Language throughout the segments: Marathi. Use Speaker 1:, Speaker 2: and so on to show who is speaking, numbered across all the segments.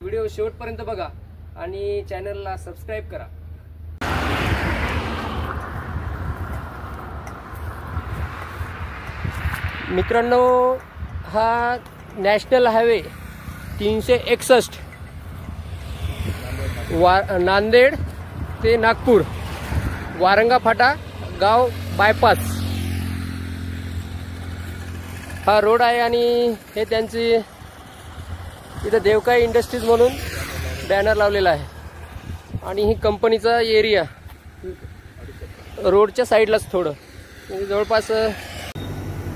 Speaker 1: व्हिडिओ शेवटपर्यंत बघा आणि चॅनलला सबस्क्राईब करा। मित्रांनो, हा नॅशनल हायवे 361 नांदेड ते नागपूर वारंगा फाटा गाव बायपास हा रोड आहे आणि हे त्यांची इथं देवकाई इंडस्ट्रीज म्हणून बॅनर लावलेला आहे आणि ही कंपनीचा एरिया रोडच्या साईडलाच थोडं जवळपास।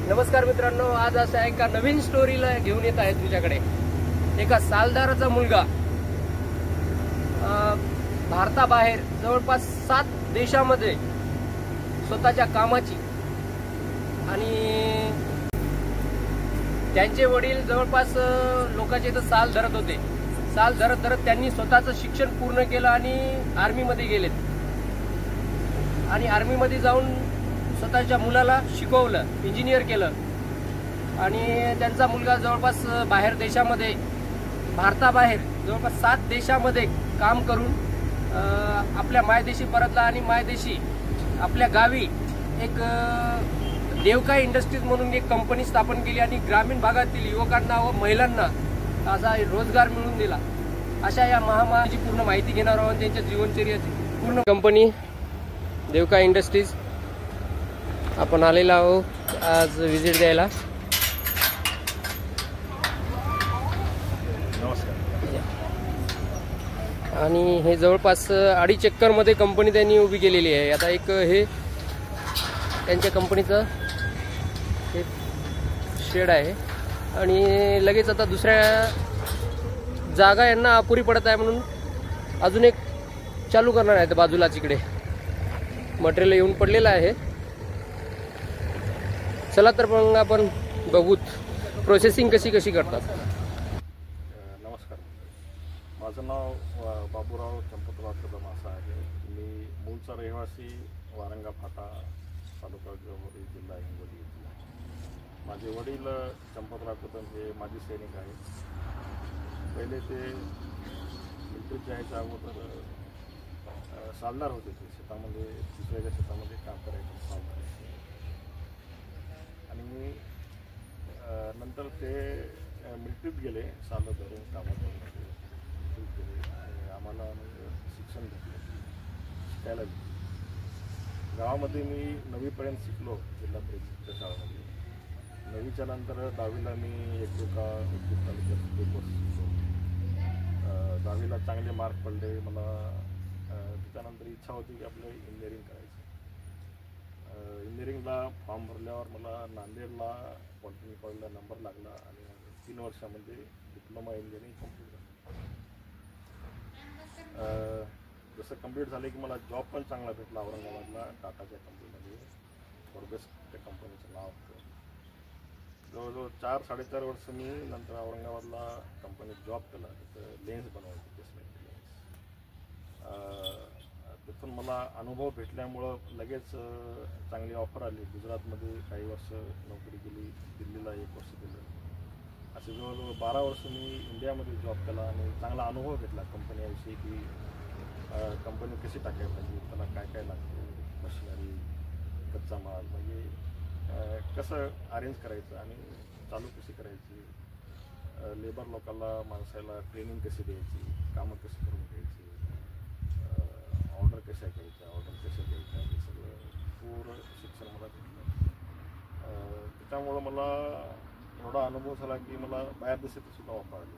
Speaker 1: नमस्कार मित्रांनो, आज असा एका नवीन स्टोरीला घेऊन येत आहे तुमच्याकडे। एका सालदाराचा मुलगा भारताबाहेर जवळपास 7 देशामध्ये स्वतःच्या कामाची आणि त्यांचे वडील जवळपास लोकांचे इथं साल धरत होते। साल धरत धरत त्यांनी स्वतःचं शिक्षण पूर्ण केलं आणि आर्मीमध्ये गेलेत आणि आर्मीमध्ये जाऊन स्वतःच्या मुलाला शिकवलं, इंजिनियर केलं आणि त्यांचा मुलगा जवळपास बाहेर देशामध्ये भारताबाहेर जवळपास 7 देशामध्ये काम करून आपल्या मायदेशी परतला आणि मायदेशी आपल्या गावी एक देवकाई इंडस्ट्रीज म्हणून एक कंपनी स्थापन केली आणि ग्रामीण भागातील युवकांना व महिलांना असा रोजगार मिळवून दिला। अशा या महामारीची पूर्ण माहिती घेणार आहोत, त्यांच्या जीवनचर्याची पूर्ण। कंपनी देवकाई इंडस्ट्रीज आपण आलेला आहोत आज व्हिजिट द्यायला। आणि हे जवळपास 2.5 एकरमध्ये कंपनी त्यांनी उभी केलेली आहे। आता एक हे त्यांच्या कंपनीचं हे शेड आहे आणि लगेच आता दुसऱ्या जागा यांना अपुरी पडत आहे म्हणून अजून एक चालू करणार आहे। बाजूलाच इकडे मटेरियल येऊन पडलेलं आहे। चला तर मग आपण बघूत प्रोसेसिंग कशी कशी करतात।
Speaker 2: नमस्कार, माझं नाव बाबूराव चंपतराव कदम असं आहे। मी मूळचा रहिवासी वारंगा फाटा तालुका गडचिरोली जिल्हा हिंगोली येथील आहे। माझे वडील चंपतराव कदम हे माजी सैनिक आहेत। पहिले ते मिलिटरीत जायच्या अगोदर सालदार होते, ते शेतामध्ये दुसऱ्याच्या शेतामध्ये काम करायचे सालदार। आणि मी नंतर ते मिलिटरीत गेले, साल धरून कामात मिलिटरीत गेले आणि आम्हाला शिक्षण घेतलं, शिकायला गेले। गावामध्ये मी 9वीपर्यंत शिकलो जिल्हा परिषदच्या शाळेमध्ये। 9वीच्या नंतर 10वीला मी एकजूट तालुक्यात 1 वर्ष शिकलो। 10वीला चांगले मार्क पडले मला। त्याच्यानंतर इच्छा होती की आपलं इंजिनिअरिंग करायचं। इंजिनिअरिंगला फॉर्म भरल्यावर मला नांदेडला पॉलिटेक्निक कॉलेजला नंबर लागला आणि 3 वर्षामध्ये डिप्लोमा इंजिनिअरिंग कंप्लीट झालं। जसं कंप्लीट झालं की मला जॉब पण चांगला भेटला औरंगाबादला टाटाच्या कंपनीमध्ये। फॉरबेस त्या कंपनीचं नाव होतं। जवळजवळ 4-4.5 वर्ष मी नंतर औरंगाबादला कंपनीत जॉब केला, तिथं लेन्स बनवायचे, प्लेसमेंट लेन्स। तिथून मला अनुभव भेटल्यामुळं लगेच चांगली ऑफर आली। गुजरातमध्ये काही वर्ष नोकरी केली, दिल्लीला 1 वर्ष केलं। असे जवळजवळ 12 वर्ष मी इंडियामध्ये जॉब केला आणि चांगला अनुभव घेतला कंपनीविषयी की कंपनी कशी टाकायला पाहिजे, त्याला काय काय लागतं, मशिनरी, कच्चा माल, म्हणजे कसं अरेंज करायचं आणि चालू कशी करायची, लेबर लोकांना माणसाला ट्रेनिंग कशी द्यायची, कामं कशी करून घ्यायची, ऑर्डर कशा घ्यायच्या, ऑर्डर कशा द्यायच्या, हे सगळं पूर्ण शिक्षण मला भेटलं। त्याच्यामुळं मला एवढा अनुभव झाला की मला बाहेर देशात सुद्धा ऑफर आली।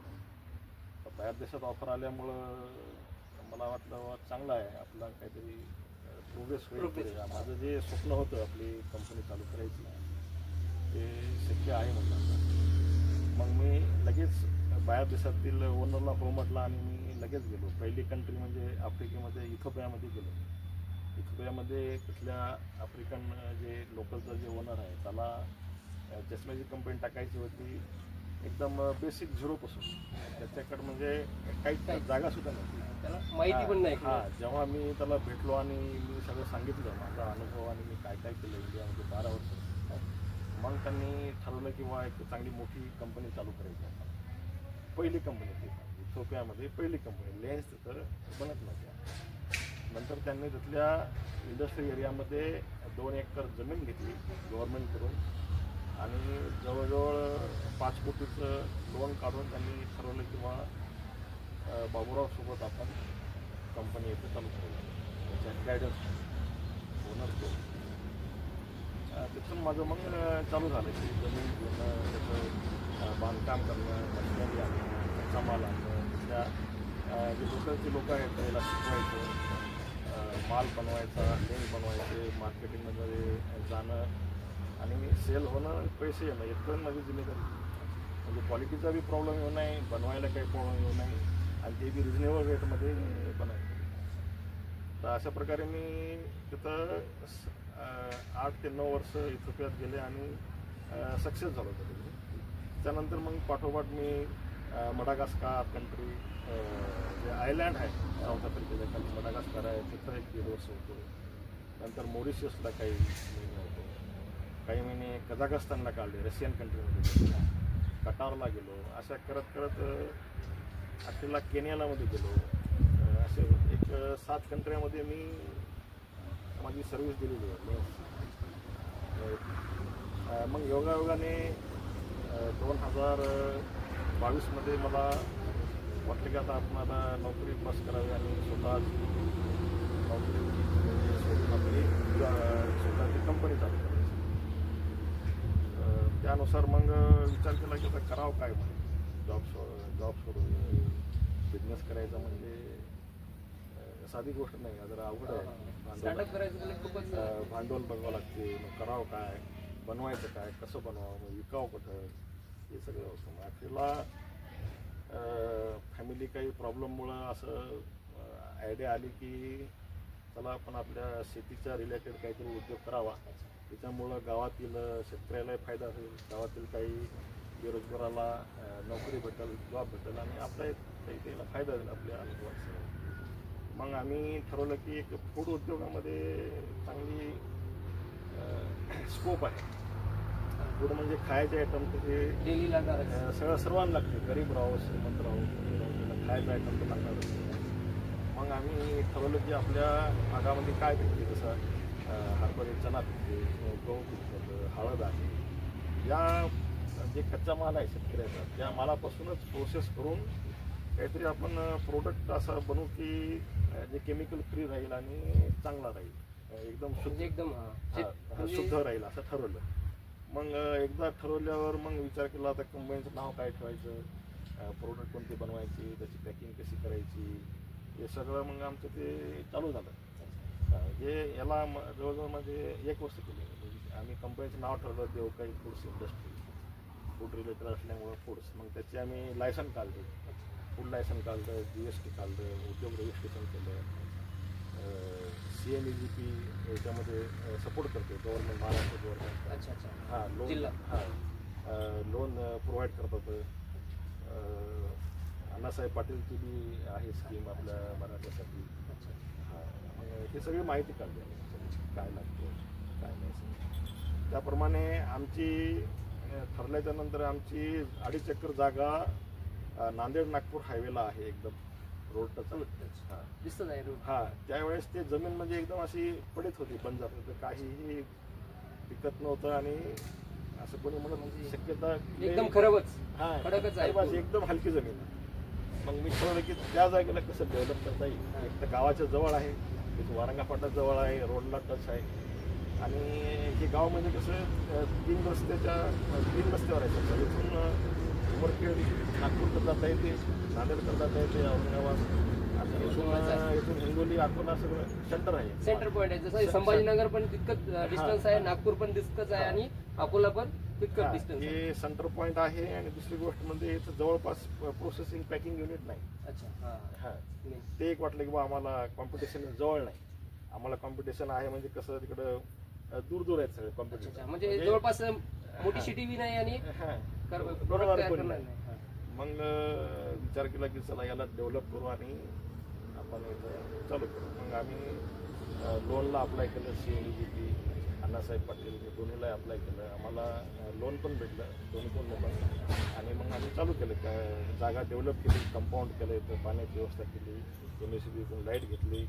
Speaker 2: बाहेर देशात ऑफर आल्यामुळं मला वाटलं चांगलं आहे, आपला काहीतरी प्रोग्रेस होईल। माझं जे स्वप्न होतं आपली कंपनी चालू करायची ते शक्य आहे म्हटलं। मग मी लगेच बाहेर देशातील ओनरला हो म्हटलं आणि मी लगेच गेलो। पहिली कंट्री म्हणजे आफ्रिकेमध्ये इथिओपियामध्ये गेलो। इथिओपियामध्ये तिथल्या आफ्रिकन जे लोकलचं जे ओनर आहे त्याला चष्म्याची कंपनी टाकायची होती, एकदम बेसिक 0पासून। त्याच्याकडे म्हणजे काही जागासुद्धा नव्हती,
Speaker 1: त्याला माहिती पण नाही।
Speaker 2: जेव्हा मी त्याला भेटलो आणि मी सगळं सांगितलं माझा अनुभव आणि मी काय काय केलं इंडियामध्ये 12 वर्ष, मग त्यांनी ठरवलं की एक चांगली मोठी कंपनी चालू करायची। पहिली कंपनी ती इथोपियामध्ये पहिली कंपनी. लेन्स तिथं बनत नव्हत्या. नंतर त्यांनी तिथल्या इंडस्ट्री एरियामध्ये 2 एकर जमीन घेतली गव्हर्नमेंटकडून आणि जवळजवळ 5 कोटीचं लोन काढून त्यांनी ठरवलं किंवा बाबूरावसोबत आपण कंपनी इथे चालू करू. त्याच्या गायडन्स ओनर तो तिथून माझं मग चालू झालं की जमीन घेणं, त्याचं बांधकाम करणं, मशिनरी आणणं, कच्चा माल आणणं, तिथल्या जे लोकलचे लोक आहेत त्याला शिकवायचं, माल बनवायचा, लेन बनवायचे, मार्केटिंगमध्ये जाणं आणि सेल होणं, पैसे येणं, इथं माझी जिम्मेदारी. म्हणजे क्वालिटीचा बी प्रॉब्लेम येऊ नये, बनवायला काही प्रॉब्लेम येऊ नये आणि ते बी रिजनेबल रेटमध्ये बनायचं. तर अशा प्रकारे मी तिथं 8 ते 9 वर्ष इथोपियात गेले आणि सक्सेस झालो होतो तिथे. त्यानंतर मग पाठोपाठ मी मडागास्कार कंट्री जे आयलँड आहे साऊथ आफ्रिकेच्या खाली मडागास्कार आहे तिथं 1-1.5 वर्ष होतो. नंतर मॉरिशियसला काही महिने होतो, काही महिने कझाकस्तानला काढले, रशियन कंट्रीमध्ये गेलो, कटारला गेलो. अशा करत करत अखेरला केनियालामध्ये गेलो. असे एक 7 कंट्र्यामध्ये मी माझी सर्व्हिस दिलेली आहे. मग योगायोगाने 2022मध्ये मला वाटलं की आता आपण आता नोकरी पास करावी आणि स्वतःच नोकरी सोडून आपली स्वतःची कंपनी चालू करायची. त्यानुसार मग विचार केला की आता करावं काय म्हणून. जॉब सोडून बिझनेस करायचा म्हणजे साधी गोष्ट नाही, जरा अवघड आहे. भांडवल बघावं लागते, मग करावं काय, बनवायचं काय, कसं बनवावं, मग विकावं कुठं, हे सगळं होतं. मग अखेरला फॅमिली काही प्रॉब्लेममुळं असं आयडिया आली की चला आपण आपल्या शेतीच्या रिलेटेड काहीतरी उद्योग करावा. त्याच्यामुळं गावातील शेतकऱ्यालाही फायदा होईल, गावातील काही बेरोजगाराला नोकरी भेटेल, जॉब भेटेल आणि आपला काही त्याला फायदा होईल आपल्या अनुभवाचा. मग आम्ही ठरवलं की एक फूड उद्योगामध्ये चांगली स्कोप आहे. फूड म्हणजे खायचे आयटम ते
Speaker 1: डेलीला
Speaker 2: सर्वांना लागते, गरीब राहो, श्रीमंत राहो, त्याला खायचं आयटम तर लागणारच. मग आम्ही ठरवलं की आपल्या भागामध्ये काय भेटते, जसं हरभरे चणा पिकते, गहू पिकतं, हळद आहे. या जे कच्चा माल आहे शेतकऱ्याचा त्या मालापासूनच प्रोसेस करून काहीतरी आपण प्रोडक्ट असं बनवू की जे केमिकल फ्री राहील आणि चांगला राहील, एकदम शुद्ध राहील असं ठरवलं. मग एकदा ठरवल्यावर मग विचार केला आता कंपनीचं नाव काय ठेवायचं, प्रोडक्ट कोणते बनवायचे, त्याची पॅकिंग कशी करायची, हे सगळं मग आमचं ते चालू झालं. हे याला जवळजवळ म्हणजे 1 वर्ष केले. आम्ही कंपनीचं नाव ठरवलं देवकाई फूड्स इंडस्ट्री, फूड रिलेटेड असल्यामुळं फूड्स. मग त्याचे आम्ही लायसन काढले, फूड लायसन काढलं, GST काढलं, उद्योग रजिस्ट्रेशन केलं. CMEGP याच्यामध्ये सपोर्ट करते गव्हर्नमेंट, महाराष्ट्र गव्हर्नमेंट.
Speaker 1: अच्छा अच्छा.
Speaker 2: हां, लोन प्रोव्हाइड करतात. अण्णासाहेब पाटीलची बी आहे स्कीम आपल्या मराठ्यासाठी. हां, हे सगळी माहिती काढली काय लागतं काय नाही. त्याप्रमाणे आमची ठरल्याच्या नंतर आमची 2.5 एकर जागा नांदेड नागपूर हायवेला आहे, एकदम रोड टच
Speaker 1: दिसत आहे रोड.
Speaker 2: हां, त्यावेळेस ते जमीन म्हणजे एकदम अशी पडीत होती, बंजर होतं, काहीही पिकत नव्हतं आणि असं कोणी म्हणत शक्यता
Speaker 1: एकदम खराबच.
Speaker 2: हां,
Speaker 1: खडकच आहे,
Speaker 2: एकदम हलकी जमीन. मग मी ठरवलं की त्या जागेला कसं डेव्हलप करता येईल. एक तर गावाच्या जवळ आहे, एक वारंगा फाटा जवळ आहे, रोडला टच आहे आणि हे गाव म्हणजे कसं 3 रस्त्यावर आहे. सर इथून उमरखेड नागपूरकडे जाता येते, नांदेडकडे जाता येते, औरंगाबाद आणि इथून हिंगोली, अकोला सगळं सेंटर आहे,
Speaker 1: सेंटर पॉईंट आहे. जसं संभाजीनगर पण तितकंच डिस्टन्स आहे, नागपूर पण तितकंच आहे आणि अकोला पण तितकंच डिस्टन्स आहे.
Speaker 2: हे सेंटर पॉईंट आहे. आणि दुसरी गोष्ट म्हणजे इथं जवळपास प्रोसेसिंग पॅकिंग युनिट नाही.
Speaker 1: अच्छा. हां,
Speaker 2: ते एक वाटलं की बा आम्हाला कॉम्पिटिशन जवळ नाही. आम्हाला कॉम्पिटिशन आहे म्हणजे कसं तिकडं दूर दूर आहेत सगळे कॉम्पिटिशन.
Speaker 1: म्हणजे जवळपास मोठी सिटी बी नाही आणि
Speaker 2: मग विचार केला की चला याला डेव्हलप करू आणि आपण इथं चालू करू. मग आम्ही लोनला अप्लाय केलं, CMEGP अण्णासाहेब पाटील दोन्हीला अप्लाय केलं. आम्हाला लोन पण भेटलं दोन्ही पण. आणि मग आम्ही चालू केलं, जागा डेव्हलप केली, कंपाऊंड केलं, इथं पाण्याची व्यवस्था केली, दोन्ही लाईट घेतली,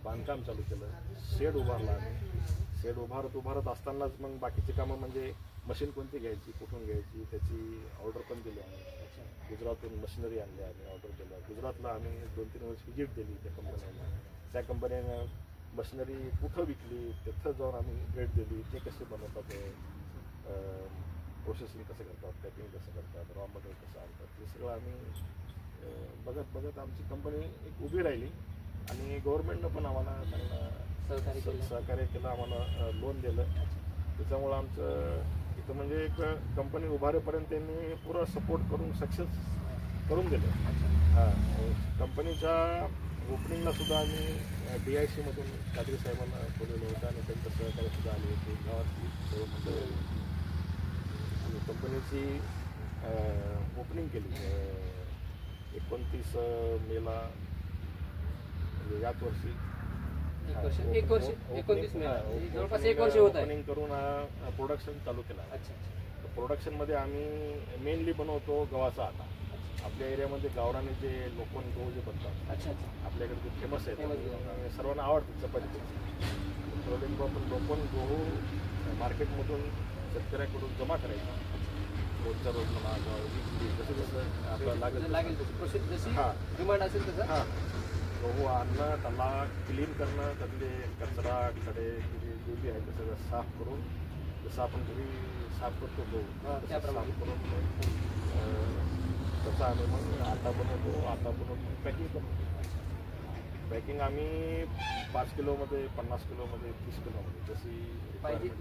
Speaker 2: बांधकाम चालू केलं, शेड उभारला. शेड उभारत असतानाच मग बाकीची कामं म्हणजे मशीन कोणती घ्यायची, कुठून घ्यायची, त्याची ऑर्डर पण दिली आम्ही. गुजरातहून मशिनरी आणली, आम्ही ऑर्डर केलं. गुजरातला आम्ही 2-3 वेळेस व्हिजिट दिली त्या कंपन्यांना. त्या कंपन्यानं मशिनरी कुठं विकली, तिथं जाऊन आम्ही भेट दिली, ते कसे बनवतात, प्रोसेसिंग कसं करतात, पॅकिंग कसं करतात, रॉ मटेरियल कसं आणतात, हे सगळं आम्ही बघत आमची कंपनी एक उभी राहिली. आणि गव्हर्नमेंटनं पण आम्हाला चांगलं सहकार्य केलं, आम्हाला लोन दिलं. त्याच्यामुळं आमचं इथं म्हणजे एक कंपनी उभारेपर्यंत त्यांनी पुरा सपोर्ट करून सक्सेस करून दिलं. हां, कंपनीच्या ओपनिंगला सुद्धा आम्ही DIC मधून कादरी साहेबांना बोलवलं होतं आणि त्यांचं सहकार्य सुद्धा आले होते. गावातली आणि कंपनीची ओपनिंग केली 29 मेला, म्हणजे याच वर्षी.
Speaker 1: 29 मेला, जवळपास 1 वर्ष होत आहे.
Speaker 2: ओपनिंग करून प्रोडक्शन चालू केलं. प्रोडक्शनमध्ये आम्ही मेनली बनवतो गव्हाचा आटा. आपल्या एरियामध्ये गावराने जे लोकवन गहू जे बनतात, आपल्याकडे जे फेमस आहे, सर्वांना आवडतात चपाती. पण लोकवन गहू मार्केटमधून शेतकऱ्याकडून जमा करायचा रोजच्या रोज म्हणा, जसं जसं आपल्याला लागेल
Speaker 1: जशी डिमांड असेल तसं.
Speaker 2: हां, गहू आणणं, त्याला क्लीन करणं, त्यातले कचरा खडे जे बी आहे ते सगळं साफ करून, जसं आपण घरी साफ करतो गहू साफ करून तसं आम्ही मग आटा बनवतो. आटा बनवून पॅकिंग करतो. पॅकिंग आम्ही 5 किलोमध्ये, 50 किलोमध्ये, 30 किलोमध्ये जशी पॅकिंग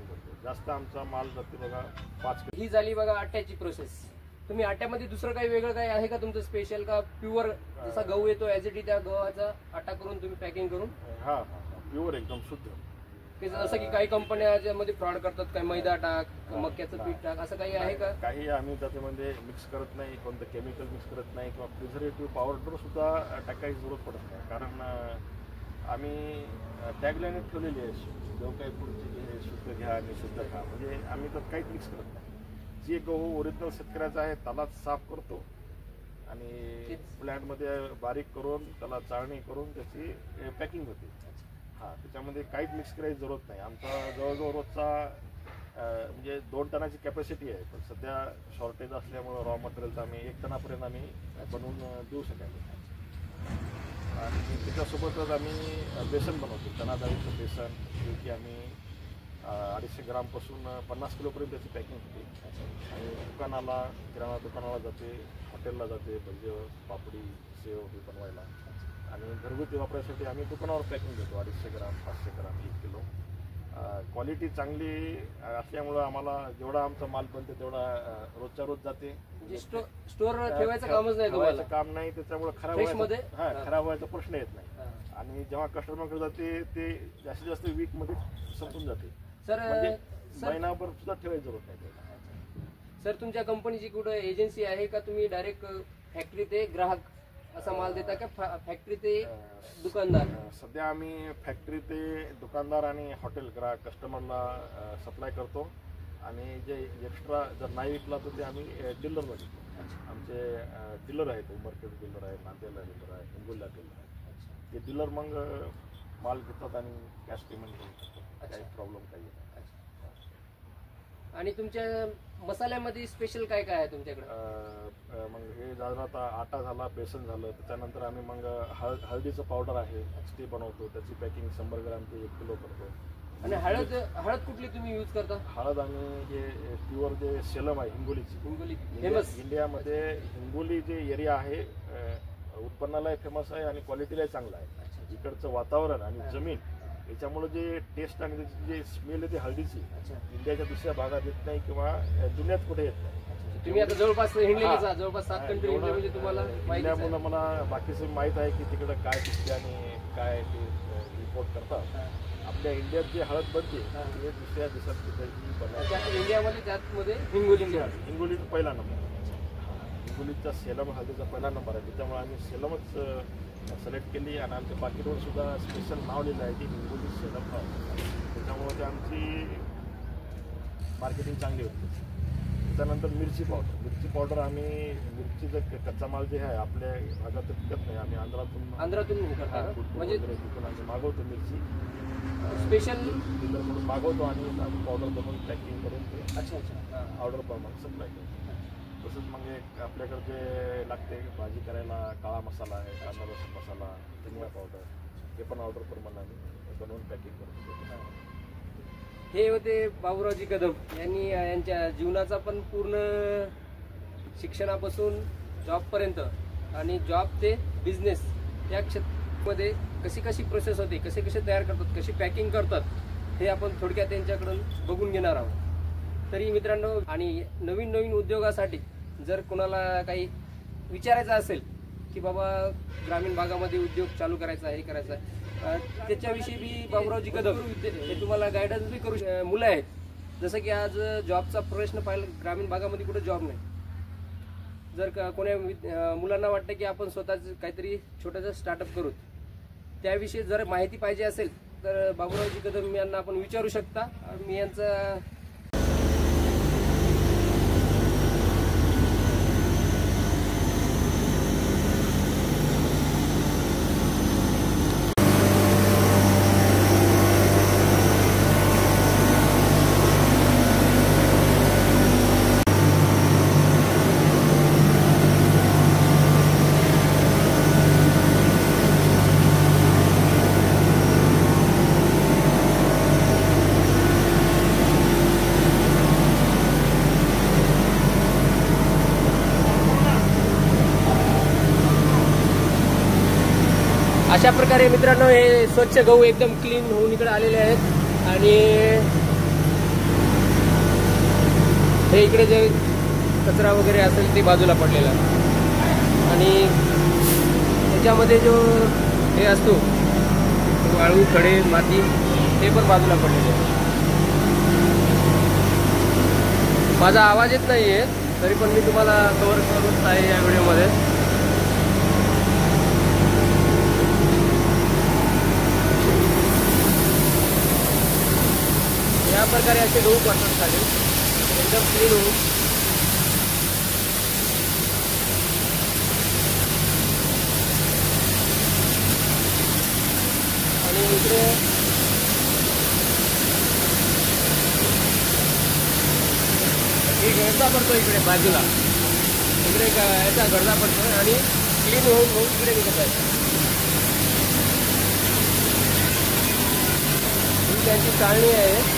Speaker 2: करतो. जास्त आमचा माल जाते बघा 5 किलो.
Speaker 1: ही झाली बघा आट्याची प्रोसेस. तुम्ही आट्यामध्ये दुसरं काही वेगळं काही आहे का तुमचं स्पेशल, का प्युअर जसा गहू येतो ॲज इट इज त्या गव्हाचा आटा करून तुम्ही पॅकिंग करून?
Speaker 2: हां, प्युअर एकदम शुद्ध.
Speaker 1: की जसं की काही कंपन्या ज्यामध्ये फ्रॉड करतात, काही मैदा टाक, मक्याचं पीठ टाक, असं काही आहे का?
Speaker 2: काही आम्ही त्याच्यामध्ये मिक्स करत नाही, कोणतं केमिकल मिक्स करत नाही, किंवा प्रिझर्वेटिव्ह पावडर सुद्धा टाकायची जरूरत पडत नाही. कारण आम्ही टॅगलाईन ठेवलेली आहे, जो काही पुढची शुद्ध घ्या आणि शुद्ध खा. म्हणजे आम्ही त्यात काहीच मिक्स करत नाही. जे गहू ओरिजिनल शेतकऱ्याचा आहे त्यालाच साफ करतो आणि प्लॅन्टमध्ये बारीक करून त्याला चाळणी करून त्याची पॅकिंग होते. हां, त्याच्यामध्ये काहीच मिक्स करायची जरूरत नाही. आमचा जवळजवळ रोजचा म्हणजे 2 टनाची कॅपॅसिटी आहे, पण सध्या शॉर्टेज असल्यामुळं रॉ मटेरियलचं आम्ही 1 टनापर्यंत आम्ही बनवून देऊ शकाल. आणि त्याच्यासोबतच आम्ही बेसन बनवतो, चणा डाळीचं बेसन, जे की आम्ही 250 ग्रामपासून 50 किलोपर्यंत त्याची पॅकिंग होते. आणि दुकानाला, किराणा दुकानाला जाते, हॉटेलला जाते, भजी, पापडी, सेव हे बनवायला. आणि घरगुती वापरायसाठी आम्ही दुकानावर पॅकिंग देतो 250 ग्राम, 500 ग्राम, 1 किलो. क्वालिटी चांगली असल्यामुळं आम्हाला जेवढा आमचा माल बनते तेवढा रोजच्या रोज जाते.
Speaker 1: स्टोर ठेवायचं कामच नाही, ठेवायचं
Speaker 2: काम नाही, त्याच्यामुळे खराब व्हायचा प्रश्न येत नाही. आणि जेव्हा कस्टमरकडे जाते ते जास्तीत जास्त वीकमध्ये संपून जाते.
Speaker 1: सर,
Speaker 2: महिनाभर सुद्धा ठेवायची जरूरत नाही.
Speaker 1: सर, तुमच्या कंपनीची कुठं एजन्सी आहे का, तुम्ही डायरेक्ट फॅक्टरी ते ग्राहक असा माल देता का, फॅक्टरी ते दुकानदार?
Speaker 2: सध्या आम्ही फॅक्टरी ते दुकानदार आणि हॉटेल ग्राहक कस्टमरला सप्लाय करतो. आणि जे एक्स्ट्रा जर नाही विकला तर ते आम्ही डीलरला देतो. आमचे डीलर आहेत, उमरखेड डीलर आहे, नांदेडला डीलर आहे, हिंगोलीला डीलर आहे. ते डीलर मग माल घेतात आणि कॅश पेमेंट करतात. काही प्रॉब्लेम काही नाही.
Speaker 1: आणि तुमच्या मसाल्यामध्ये स्पेशल काय काय आहे तुमच्याकडे?
Speaker 2: मग हे झालं आता आटा झाला, बेसन झालं, त्याच्यानंतर आम्ही मग हळदीचं पावडर आहे ते बनवतो. त्याची पॅकिंग 100 ग्राम ते 1 किलो करतो.
Speaker 1: आणि हळद कुठली तुम्ही यूज करता?
Speaker 2: हळद आम्ही जे प्युअर जे सेलम आहे हिंगोलीची,
Speaker 1: हिंगोली फेमस
Speaker 2: इंडियामध्ये. हिंगोली जे एरिया आहे उत्पन्नालाही फेमस आहे आणि क्वालिटीलाही चांगलं आहे. इकडचं वातावरण आणि जमीन याच्यामुळे जे टेस्ट आणि त्याची जे स्मेल आहे ती हळदीची इंडियाच्या दुसऱ्या भागात येत नाही किंवा दुनियात कुठे येत नाही.
Speaker 1: तुम्ही आता जवळपास जवळपास 7 कंट्री म्हणजे तुम्हाला
Speaker 2: त्यामुळे मला बाकीचं माहीत आहे की तिकडे काय दिसते आणि काय ते इम्पोर्ट करतात. आपल्या इंडियात जे हळद बनते ते दुसऱ्या देशात कुठेही बनवतात.
Speaker 1: इंडियामध्ये त्यामध्ये हिंगोली
Speaker 2: पहिला नंबर. हिंगोलीचा सेलम हळदीचा पहिला नंबर आहे, त्याच्यामुळे आम्ही सेलमच सिलेक्ट केली आणि आमच्या पाकिटवर सुद्धा स्पेशल नाव लिहिलं आहे की हिंगोली सेलम हळद. त्याच्यामुळे ते आमची मार्केटिंग चांगली होती. त्यानंतर मिरची पावडर आम्ही मिरचीचं कच्चा माल जे आहे आपल्या भागात पिकत नाही, आम्ही आंध्रातून
Speaker 1: म्हणजे
Speaker 2: तिथून आम्ही मागवतो मिरची
Speaker 1: स्पेशल
Speaker 2: डीलरकडून मागवतो आणि आम्ही पावडर बनवून पॅकिंग करून ते
Speaker 1: अच्छा
Speaker 2: ऑर्डर प्रमाणे सप्लाय करतो. तसंच मग एक आपल्याकडे जे लागते भाजी करायला काळा मसाला आहे, कांदा लसूण मसाला, धनिया पावडर, हे पण ऑर्डर प्रमाणे आम्ही बनवून पॅकिंग करतो.
Speaker 1: हे होते बाबूरावजी कदम यांनी यांच्या जीवनाचा पण पूर्ण शिक्षणापासून जॉबपर्यंत आणि जॉब ते बिझनेस या क्षेत्रामध्ये कशी प्रोसेस होते, कसे तयार करतात, कशी पॅकिंग करतात, हे आपण थोडक्यात त्यांच्याकडून बघून घेणार आहोत. तरी मित्रांनो, आणि नवीन उद्योगासाठी जर कोणाला काही विचारायचं असेल की बाबा ग्रामीण भागामध्ये उद्योग चालू करायचा, हे करायचा आहे, त्याच्याविषयी बी बाबूरावजी कदम हे तुम्हाला गायडन्स बी करू. मुलं आहेत, जसं की आज जॉबचा प्रश्न पाहिला ग्रामीण भागामध्ये कुठे जॉब नाही. जर कोण्या मुलांना वाटतं की आपण स्वतःच काहीतरी छोटंसं स्टार्टअप करू, त्याविषयी जर माहिती पाहिजे असेल तर बाबूरावजी कदम यांना आपण विचारू शकता. मी यांचा अशा प्रकारे मित्रांनो हे स्वच्छ गहू एकदम क्लीन होऊन इकडे आलेले आहेत. आणि हे इकडे जे कचरा वगैरे असेल ते बाजूला पडलेला, आणि त्याच्यामध्ये जो हे असतो वाळू, खडे, माती, ते पण बाजूला पडलेले आहे. माझा आवाज येत नाही आहे तरी पण मी तुम्हाला कव्हर करत आहे या व्हिडिओमध्ये. या प्रकारे असे गहू पडतात खाली एकदम क्लीन होऊन. आणि इकडे एक गडदा पडतो इकडे बाजूला, इकडे याचा गडदा पडतो आणि क्लीन होऊन इकडे निघत आहे. ही त्यांची चाळणी आहे.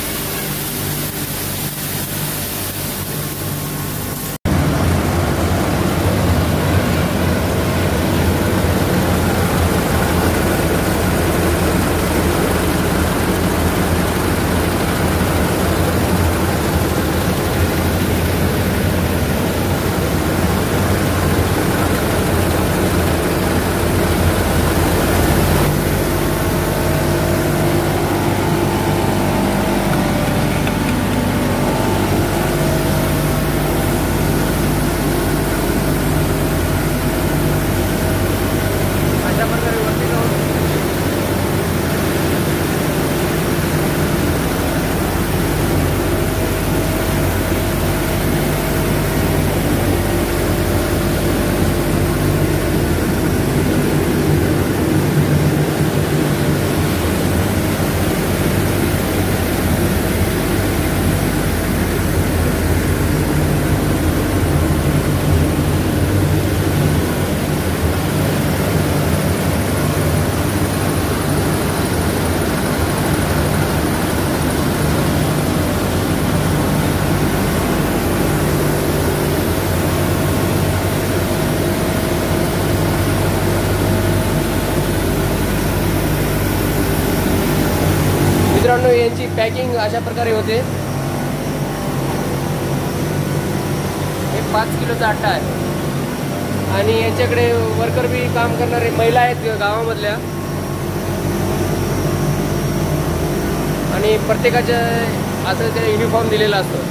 Speaker 1: मित्रांनो यांची पॅकिंग अशा प्रकारे होते. हे 5 किलोचा आटा आहे आणि यांच्याकडे वर्कर बी काम करणारे महिला आहेत गावामधल्या, आणि प्रत्येकाच्या असं ते युनिफॉर्म दिलेला असतो.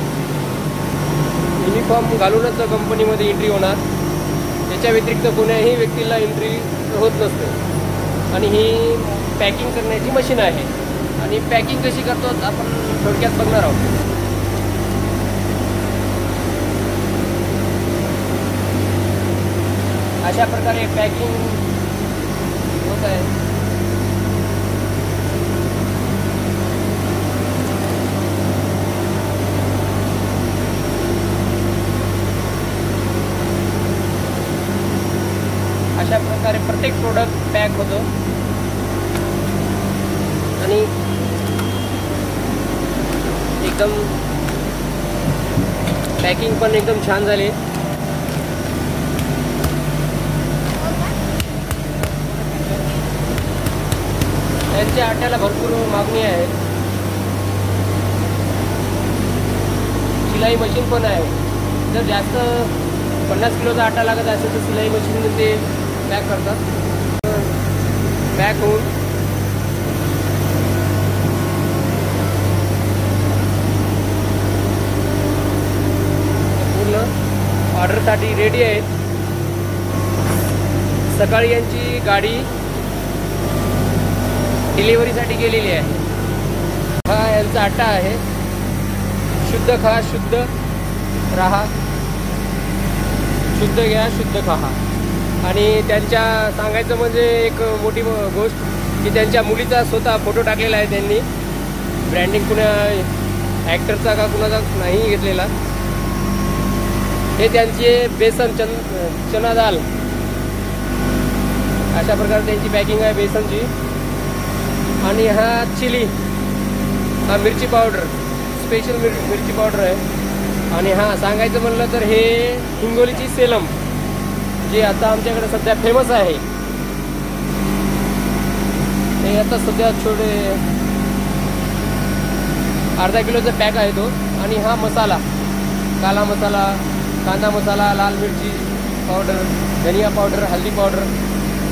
Speaker 1: युनिफॉर्म घालूनच कंपनीमध्ये एंट्री होणार. याच्या व्यतिरिक्त कोण्याही व्यक्तीला एंट्री होत नसते. आणि ही पॅकिंग करण्याची मशीन आहे. आणि पॅकिंग कशी करतो आपण थोडक्यात बघणार आहोत. अशा प्रकारे पॅकिंग होत आहे. अशा प्रकारे प्रत्येक प्रोडक्ट पॅक होतो आणि एकदम पॅकिंग पण एकदम छान झाली. त्यांच्या आट्याला भरपूर मागणी आहे. शिलाई मशीन पण आहे. जर जास्त 50 किलोचा आटा लागत असेल तर शिलाई मशीन ते पॅक करतात. पॅक होऊन पूर्ण ऑर्डरसाठी रेडी आहेत. सकाळी यांची गाडी डिलिव्हरीसाठी गेलेली आहे. हा यांचा आटा आहे. शुद्ध खा, शुद्ध राहा, शुद्ध घ्या, शुद्ध खा. आणि त्यांच्या सांगायचं म्हणजे एक मोठी गोष्ट की त्यांच्या मुलीचा स्वतः फोटो टाकलेला आहे त्यांनी. ब्रँडिंग कुणा ॲक्टरचा का कुणाचा नाही घेतलेला. हे त्यांचे बेसन चना दाल अशा प्रकारे त्यांची पॅकिंग आहे बेसनची. आणि हा चिली, हा मिरची पावडर, स्पेशल मिरची पावडर आहे. आणि हा सांगायचं म्हणलं तर हे हिंगोलीची सेलम जे आता आमच्याकडे सध्या फेमस आहे. हे आता सध्या छोटे अर्धा किलोचा पॅक आहे तो. आणि हा मसाला, काला मसाला, कांदा मसाला, लाल मिरची पावडर, धनिया पावडर, हल्दी पावडर,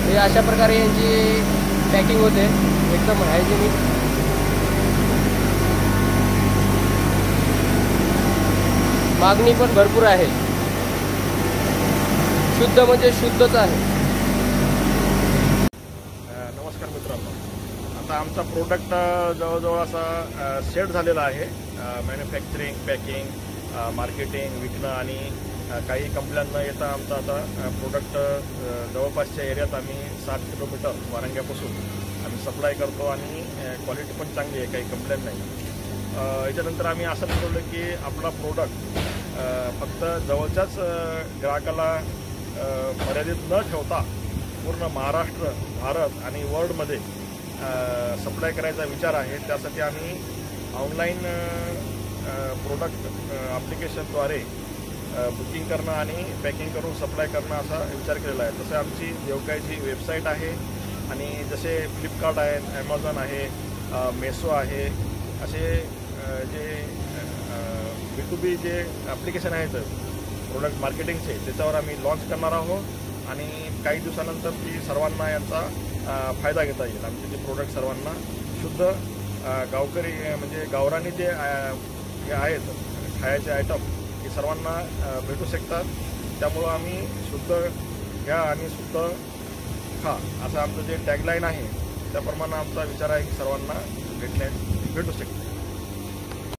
Speaker 1: हे अशा प्रकारे यांची पॅकिंग होते एकदम हायजेनिक. मागणी पण भरपूर आहे. शुद्ध म्हणजे शुद्धच आहे.
Speaker 2: नमस्कार मित्रांनो, आता आमचा प्रोडक्ट जवळजवळ असा सेट झालेला आहे. मॅन्युफॅक्चरिंग, पॅकिंग, मार्केटिंग, विकणं आणि काही कंपन्यांना न येता आमचा आता प्रोडक्ट जवळपासच्या एरियात आम्ही 7 किलोमीटर वारंग्यापासून आम्ही सप्लाय करतो. आणि क्वालिटी पण चांगली आहे, काही कंप्लेंट नाही. याच्यानंतर आम्ही असं ठरवलं की आपला प्रोडक्ट फक्त जवळच्याच ग्राहकाला मर्यादित न ठेवता पूर्ण महाराष्ट्र, भारत आणि वर्ल्डमध्ये सप्लाय करायचा विचार आहे. त्यासाठी आम्ही ऑनलाईन प्रोडक्ट ॲप्लिकेशनद्वारे बुकिंग करणं आणि पॅकिंग करून सप्लाय करणं असा विचार केलेला आहे. तसं आमची देवकाईची वेबसाईट आहे. आणि जसे फ्लिपकार्ट आहे, ॲमेझॉन आहे, मेसो आहे, असे जे B2B जे ॲप्लिकेशन आहेत प्रोडक्ट मार्केटिंगचे, त्याच्यावर आम्ही लॉन्च करणार आहोत. आणि काही दिवसानंतर ती सर्वांना यांचा फायदा घेता येईल. आमचे जे प्रोडक्ट सर्वांना शुद्ध गावकरी म्हणजे गावरानी जे आहेत खायचे आयटम हे सर्वांना भेटू शकतात. त्यामुळं आम्ही शुद्ध घ्या आणि शुद्ध खा असं आमचं जे टॅगलाईन आहे त्याप्रमाणे आमचा विचार आहे की सर्वांना भेटू शकते.